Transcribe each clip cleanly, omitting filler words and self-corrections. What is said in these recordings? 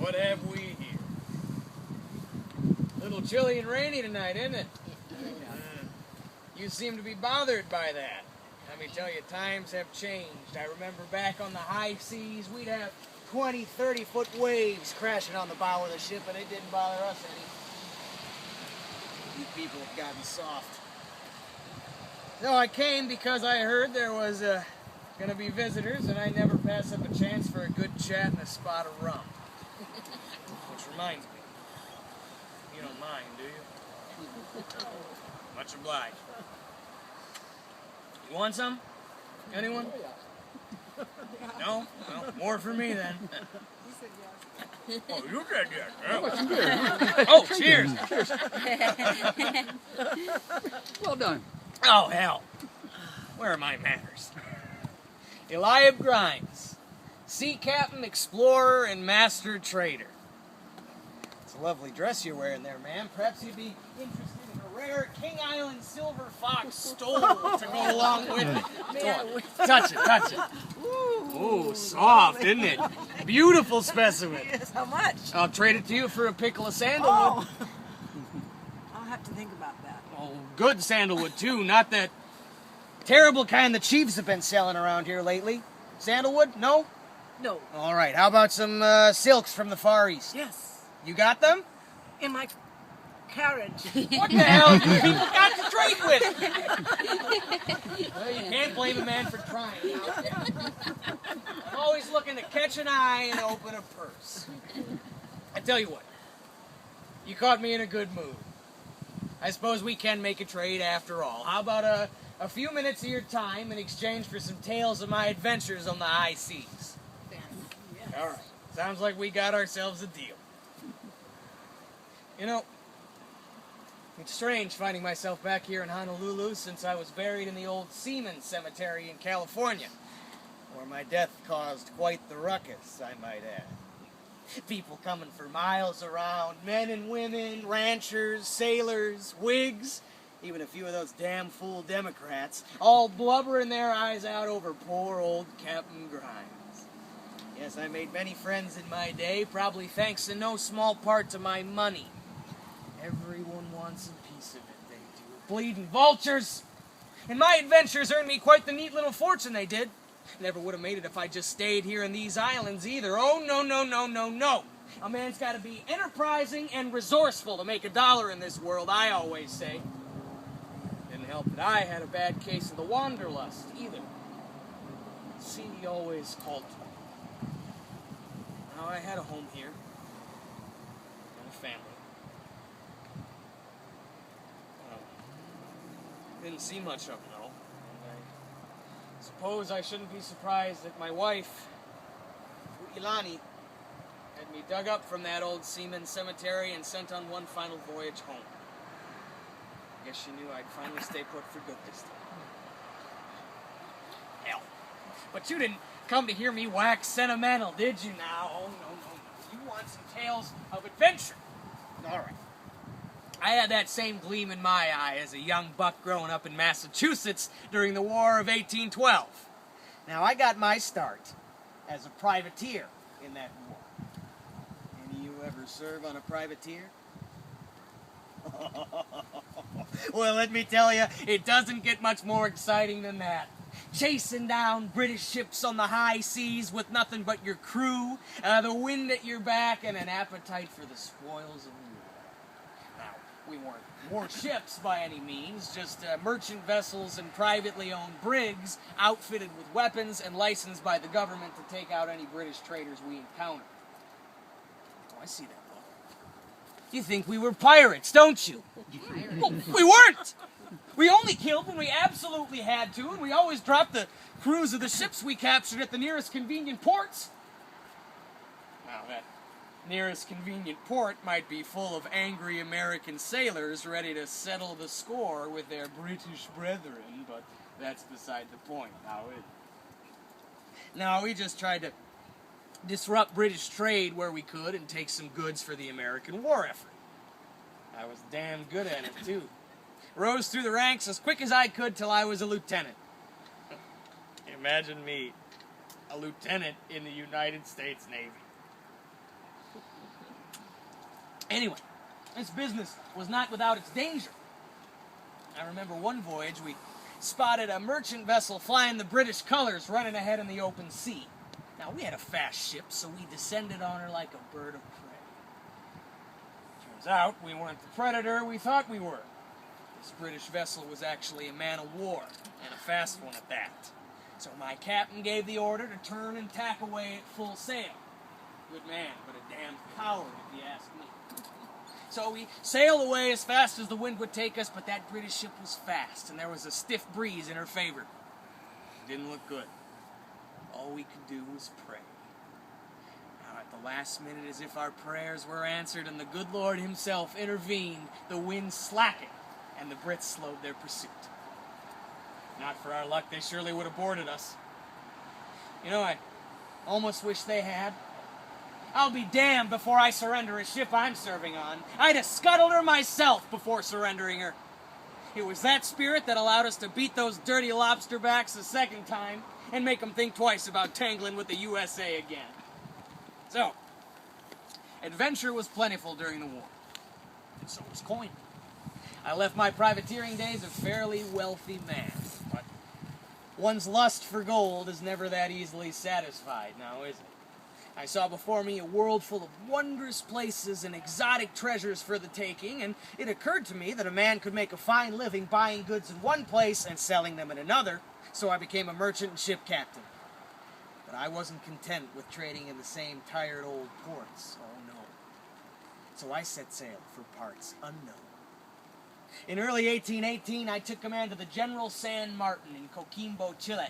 what have we here? A little chilly and rainy tonight, isn't it? You seem to be bothered by that. Let me tell you, times have changed. I remember back on the high seas, we'd have 20, 30-foot waves crashing on the bow of the ship, and it didn't bother us any. You people have gotten soft. So I came because I heard there was going to be visitors, and I never pass up a chance for a good chat and a spot of rum. Which reminds me, you don't mind, do you? Much obliged. You want some? Anyone? No? Well, more for me then. Oh, you said yes. Oh, cheers. Cheers. Well done. Oh, hell. Where are my manners? Eliab Grimes, sea captain, explorer, and master trader. It's a lovely dress you're wearing there, ma'am. Perhaps you'd be interested in a rare King Island silver fox stole to go along with it. Touch it, touch it. Ooh, soft, isn't it? Beautiful specimen. Yes, how much? I'll trade it to you for a pickle of sandalwood. Oh. I'll have to think about that. Oh, good sandalwood, too. Not that terrible kind the chiefs have been selling around here lately. Sandalwood? No? No. All right. How about some silks from the Far East? Yes. You got them? In my carriage. What the hell have you people got to trade with? Well, you can't blame a man for trying. I'm always looking to catch an eye and open a purse. I tell you what. You caught me in a good mood. I suppose we can make a trade after all. How about a few minutes of your time in exchange for some tales of my adventures on the high seas? Yes. All right. Sounds like we got ourselves a deal. You know, it's strange finding myself back here in Honolulu since I was buried in the old seaman cemetery in California, where my death caused quite the ruckus, I might add. People coming for miles around, men and women, ranchers, sailors, Whigs, even a few of those damn fool Democrats, all blubbering their eyes out over poor old Captain Grimes. Yes, I made many friends in my day, probably thanks in no small part to my money. Everyone wants a piece of it, they do. Bleeding vultures! And my adventures earned me quite the neat little fortune, they did. Never would have made it if I just stayed here in these islands either. Oh, no, no, no, no, no. A man's got to be enterprising and resourceful to make a dollar in this world, I always say. Didn't help that I had a bad case of the wanderlust, either. The sea always called to me. Now, I had a home here. And a family. Didn't see much of them, though. I suppose I shouldn't be surprised that my wife, Queen had me dug up from that old seaman cemetery and sent on one final voyage home. Guess she knew I'd finally stay put for good this time. Hell, but you didn't come to hear me wax sentimental, did you now? Oh, no. You want some tales of adventure. All right. I had that same gleam in my eye as a young buck growing up in Massachusetts during the War of 1812. Now, I got my start as a privateer in that war. Any of you ever serve on a privateer? Well, let me tell you, it doesn't get much more exciting than that. Chasing down British ships on the high seas with nothing but your crew, the wind at your back, and an appetite for the spoils of war. Now, we weren't warships by any means, just merchant vessels and privately owned brigs outfitted with weapons and licensed by the government to take out any British traders we encountered. Oh, I see that. You think we were pirates, don't you? Well, we weren't! We only killed when we absolutely had to, and we always dropped the crews of the ships we captured at the nearest convenient ports. Now, that nearest convenient port might be full of angry American sailors ready to settle the score with their British brethren, but that's beside the point. Now, we just tried to disrupt British trade where we could and take some goods for the American war effort. I was damn good at it, too. Rose through the ranks as quick as I could till I was a lieutenant. Imagine me, a lieutenant in the United States Navy. Anyway, this business was not without its danger. I remember one voyage we spotted a merchant vessel flying the British colors running ahead in the open sea. Now, we had a fast ship, so we descended on her like a bird of prey. Turns out we weren't the predator we thought we were. This British vessel was actually a man of war, and a fast one at that. So my captain gave the order to turn and tack away at full sail. Good man, but a damn coward if you ask me. So we sailed away as fast as the wind would take us, but that British ship was fast, and there was a stiff breeze in her favor. It didn't look good. All we could do was pray. Now, at the last minute, as if our prayers were answered and the good Lord himself intervened, the wind slackened, and the Brits slowed their pursuit. Not for our luck, they surely would have boarded us. You know, I almost wish they had. I'll be damned before I surrender a ship I'm serving on. I'd have scuttled her myself before surrendering her. It was that spirit that allowed us to beat those dirty lobsterbacks a second time and make them think twice about tangling with the USA again. So, adventure was plentiful during the war. And so was coin. I left my privateering days a fairly wealthy man, but one's lust for gold is never that easily satisfied, now is it? I saw before me a world full of wondrous places and exotic treasures for the taking, and it occurred to me that a man could make a fine living buying goods in one place and selling them in another, so I became a merchant and ship captain. But I wasn't content with trading in the same tired old ports, oh no. So I set sail for parts unknown. In early 1818, I took command of the General San Martin in Coquimbo, Chile.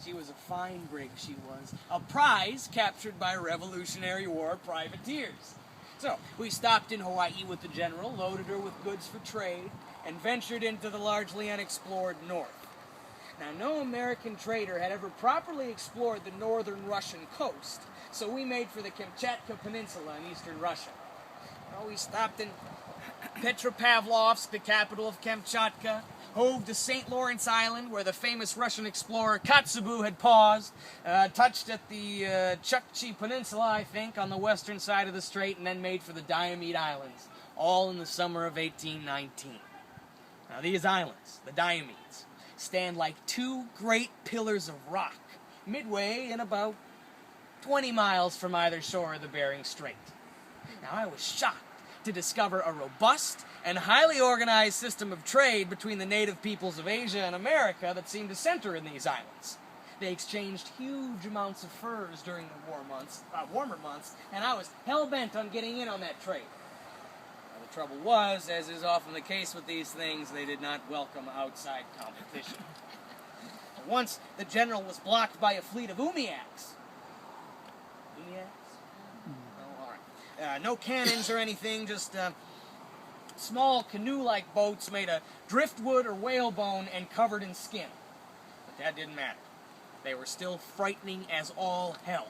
She was a fine brig, she was. A prize captured by Revolutionary War privateers. So, we stopped in Hawai'i with the General, loaded her with goods for trade, and ventured into the largely unexplored north. Now, no American trader had ever properly explored the northern Russian coast, so we made for the Kamchatka Peninsula in eastern Russia. Well, we stopped in Petropavlovsk, the capital of Kamchatka, hove to St. Lawrence Island, where the famous Russian explorer Kotzebue had paused, touched at the Chukchi Peninsula, I think, on the western side of the strait, and then made for the Diomede Islands, all in the summer of 1819. Now, these islands, the Diomedes, stand like two great pillars of rock, midway and about 20 miles from either shore of the Bering Strait. Now, I was shocked to discover a robust and highly organized system of trade between the native peoples of Asia and America that seemed to center in these islands. They exchanged huge amounts of furs during the warmer months, and I was hell-bent on getting in on that trade. Now, the trouble was, as is often the case with these things, they did not welcome outside competition. Once, the General was blocked by a fleet of umiaks. No cannons or anything, just small canoe-like boats made of driftwood or whalebone and covered in skin. But that didn't matter. They were still frightening as all hell.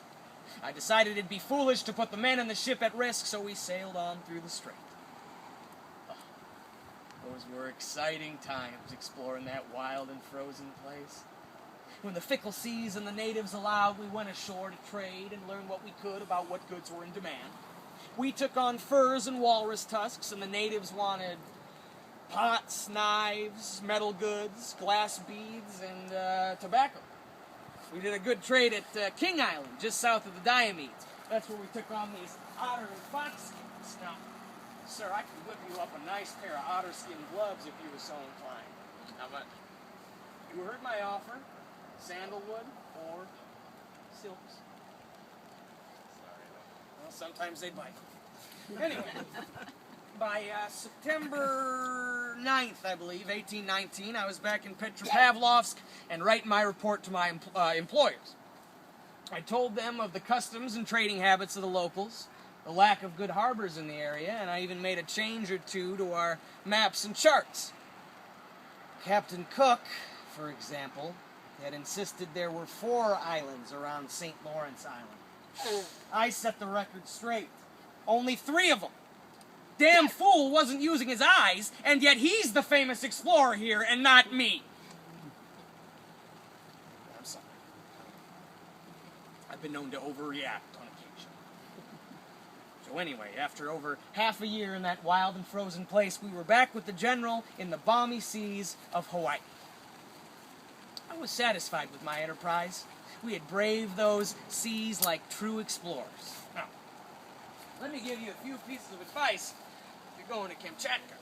I decided it'd be foolish to put the men in the ship at risk, so we sailed on through the strait. Oh, those were exciting times exploring that wild and frozen place. When the fickle seas and the natives allowed, we went ashore to trade and learn what we could about what goods were in demand. We took on furs and walrus tusks, and the natives wanted pots, knives, metal goods, glass beads, and tobacco. We did a good trade at King Island, just south of the Diomedes. That's where we took on these otter and fox skins. Now, sir, I could whip you up a nice pair of otter skin gloves if you were so inclined. How much? You heard my offer. Sandalwood or silks. Well, sometimes they bite. Anyway, by September 9th, I believe, 1819, I was back in Petropavlovsk and writing my report to my employers. I told them of the customs and trading habits of the locals, the lack of good harbors in the area, and I even made a change or two to our maps and charts. Captain Cook, for example, had insisted there were 4 islands around St. Lawrence Island. I set the record straight. Only 3 of them. Damn fool wasn't using his eyes, and yet he's the famous explorer here and not me. I'm sorry. I've been known to overreact on occasion. So So anyway, after over half a year in that wild and frozen place, we were back with the General in the balmy seas of Hawaii. I was satisfied with my enterprise. We had braved those seas like true explorers. Now, let me give you a few pieces of advice if you're going to Kamchatka.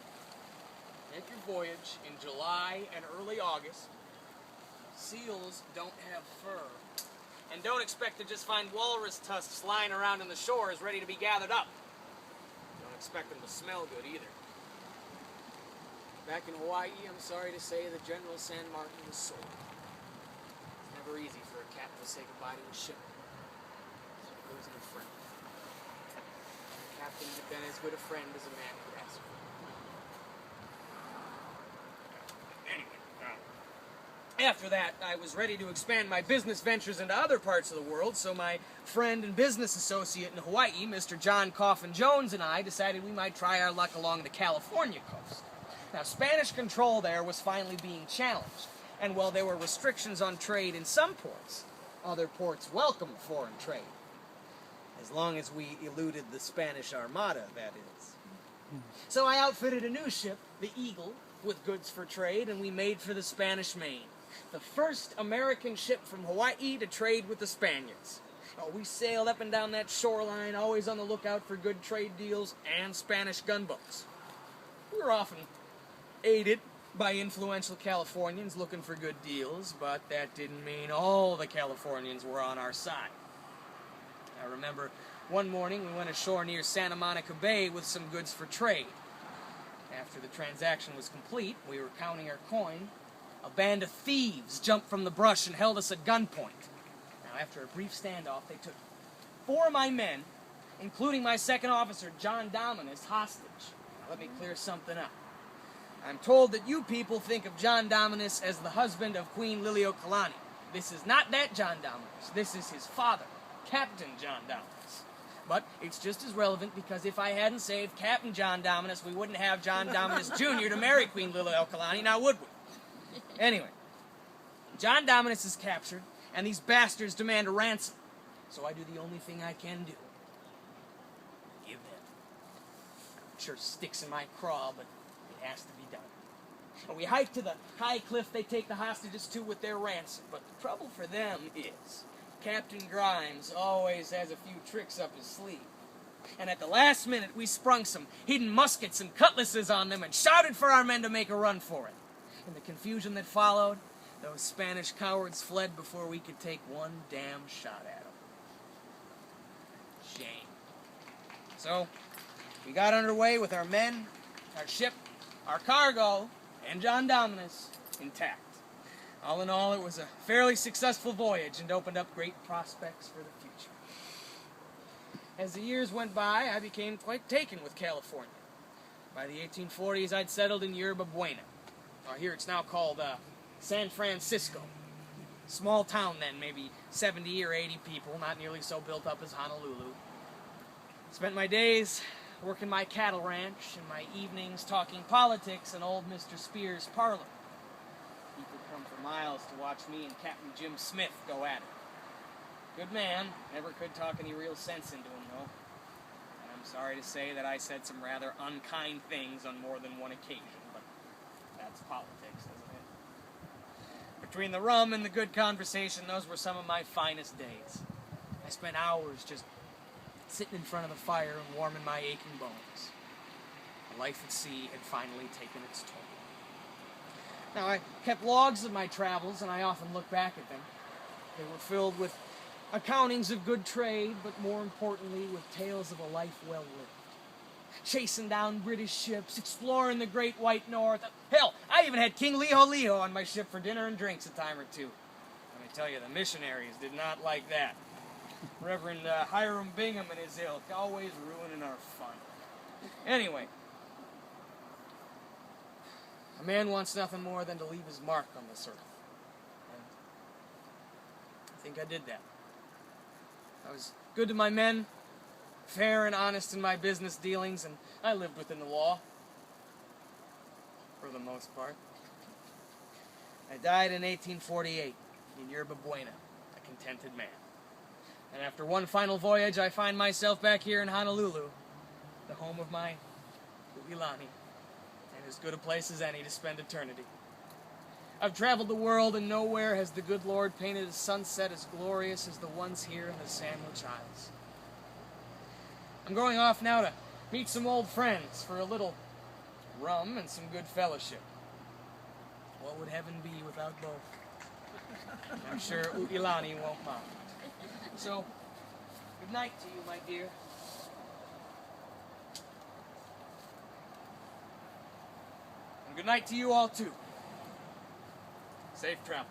Make your voyage in July and early August. Seals don't have fur. And don't expect to just find walrus tusks lying around on the shores ready to be gathered up. Don't expect them to smell good either. Back in Hawaii, I'm sorry to say the General San Martin was sold. It's never easy for a captain to say goodbye to a ship. So losing a friend. The captain had been as good a friend as a man could ask for. After that, I was ready to expand my business ventures into other parts of the world, so my friend and business associate in Hawaii, Mr. John Coffin Jones, and I decided we might try our luck along the California coast. Now, Spanish control there was finally being challenged, and while there were restrictions on trade in some ports, other ports welcomed foreign trade. As long as we eluded the Spanish Armada, that is. So I outfitted a new ship, the Eagle, with goods for trade, and we made for the Spanish Main. The first American ship from Hawaii to trade with the Spaniards. Oh, we sailed up and down that shoreline, always on the lookout for good trade deals and Spanish gunboats. We were often aided by influential Californians looking for good deals, but that didn't mean all the Californians were on our side. I remember one morning we went ashore near Santa Monica Bay with some goods for trade. After the transaction was complete, we were counting our coin. A band of thieves jumped from the brush and held us at gunpoint. Now, after a brief standoff, they took 4 of my men, including my second officer, John Dominis, hostage. Now, let me clear something up. I'm told that you people think of John Dominis as the husband of Queen Lili Oʻakalani. This is not that John Dominis. This is his father, Captain John Dominis. But it's just as relevant because if I hadn't saved Captain John Dominis, we wouldn't have John Dominis Jr. to marry Queen Lili Oʻakalani, now would we? Anyway, John Dominis is captured, and these bastards demand a ransom. So I do the only thing I can do. Give them. I'm sure sticks in my craw, but it has to be done. And we hike to the high cliff they take the hostages to with their ransom. But the trouble for them is Captain Grimes always has a few tricks up his sleeve. And at the last minute, we sprung some hidden muskets and cutlasses on them and shouted for our men to make a run for it. In the confusion that followed, those Spanish cowards fled before we could take one damn shot at them. Shame. So, we got underway with our men, our ship, our cargo, and John Dominis intact. All in all, it was a fairly successful voyage and opened up great prospects for the future. As the years went by, I became quite taken with California. By the 1840s, I'd settled in Yerba Buena. Here it's now called San Francisco. Small town then, maybe 70 or 80 people, not nearly so built up as Honolulu. Spent my days working my cattle ranch and my evenings talking politics in old Mr. Spears' parlor. People come for miles to watch me and Captain Jim Smith go at it. Good man, never could talk any real sense into him, though. And I'm sorry to say that I said some rather unkind things on more than one occasion. That's politics, isn't it? Between the rum and the good conversation, those were some of my finest days. I spent hours just sitting in front of the fire and warming my aching bones. The life at sea had finally taken its toll. Now, I kept logs of my travels, and I often look back at them. They were filled with accountings of good trade, but more importantly, with tales of a life well lived. Chasing down British ships, exploring the Great White North. Hell, I even had King Liho on my ship for dinner and drinks a time or two. Let me tell you, the missionaries did not like that. Reverend Hiram Bingham and his ilk, always ruining our fun. Anyway, a man wants nothing more than to leave his mark on this earth. And I think I did that. I was good to my men, fair and honest in my business dealings, and I lived within the law. For the most part. I died in 1848 in Yerba Buena, a contented man. And after one final voyage, I find myself back here in Honolulu, the home of my uokalani, and as good a place as any to spend eternity. I've traveled the world, and nowhere has the good Lord painted a sunset as glorious as the ones here in the Sandwich Isles. I'm going off now to meet some old friends for a little rum and some good fellowship. What would heaven be without both? I'm sure uokalani won't mind. So, good night to you, my dear. And good night to you all, too. Safe travels.